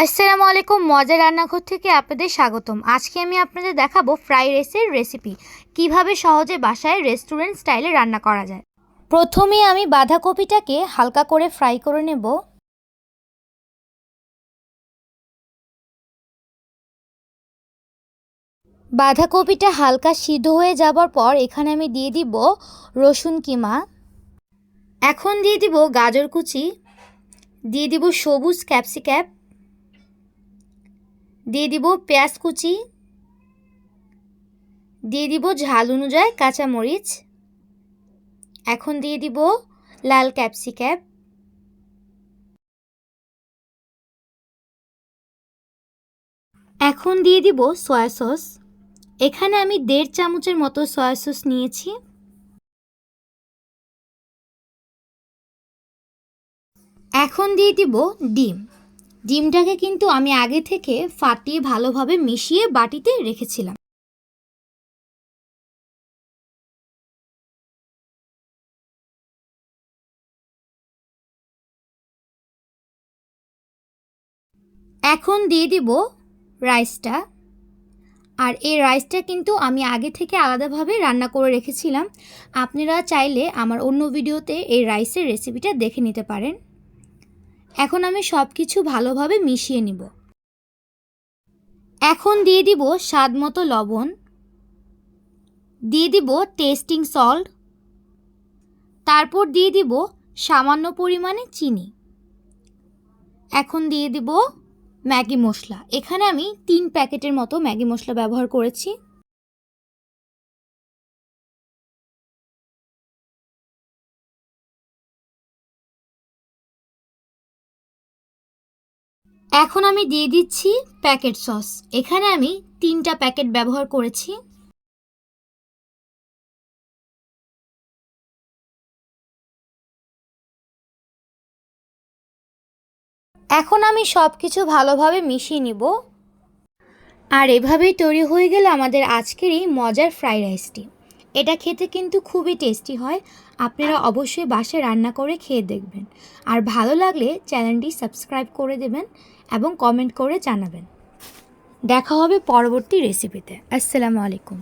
আসসালামু আলাইকুম। মজার রান্নাঘর থেকে আপনাদের স্বাগতম। আজকে আমি আপনাদের দেখাবো ফ্রাই রাইসের রেসিপি, কিভাবে সহজে বাসায় রেস্টুরেন্ট স্টাইলে রান্না করা যায়। প্রথমেই আমি বাঁধাকপিটাকে হালকা করে ফ্রাই করে নেব। বাঁধাকপিটা হালকা সিদ্ধ হয়ে যাবার পর এখানে আমি দিয়ে দিব রসুন কিমা, এখন দিয়ে দিব গাজর কুচি, দিয়ে দিব সবুজ ক্যাপসিকাম, দিয়ে দিব পেঁয়াজ কুচি, দিয়ে দিব ঝাল অনুযায়ী কাঁচামরিচ, এখন দিয়ে দিব লাল ক্যাপসিকাম, এখন দিয়ে দিব সয়া সস। এখানে আমি 1.5 চামচের মতো সয়া সস নিয়েছি। এখন দিয়ে দিব ডিম। ডিমটাকে কিন্তু আমি আগে থেকে ফাটিয়ে ভালোভাবে মিশিয়ে বাটিতে রেখেছিলাম। এখন দিয়ে দিব রাইসটা। আর এই রাইসটা কিন্তু আমি আগে থেকে আলাদাভাবে রান্না করে রেখেছিলাম। আপনারা চাইলে আমার অন্য ভিডিওতে এই রাইসের রেসিপিটা দেখে নিতে পারেন। এখন আমি সব কিছু ভালোভাবে মিশিয়ে নিব। এখন দিয়ে দিব স্বাদ মতো লবণ, দিয়ে দিব টেস্টিং সল্ট, তারপর দিয়ে দিব সামান্য পরিমাণে চিনি। এখন দিয়ে দিব ম্যাগি মশলা। এখানে আমি 3 প্যাকেটের মতো ম্যাগি মশলা ব্যবহার করেছি। এখন আমি দিয়ে দিচ্ছি প্যাকেট সস। এখানে আমি 3টা প্যাকেট ব্যবহার করেছি। এখন আমি সব কিছু ভালোভাবে মিশিয়ে নিব। আর এভাবেই তৈরি হয়ে গেল আমাদের আজকের এই মজার ফ্রাইড রাইসটি। এটা খেতে কিন্তু খুবই টেস্টি হয়। আপনারা অবশ্যই বাসায় রান্না করে খেয়ে দেখবেন। আর ভালো লাগলে চ্যানেলটি সাবস্ক্রাইব করে দেবেন এবং কমেন্ট করে জানাবেন। দেখা হবে পরবর্তী রেসিপিতে। আসসালামু আলাইকুম।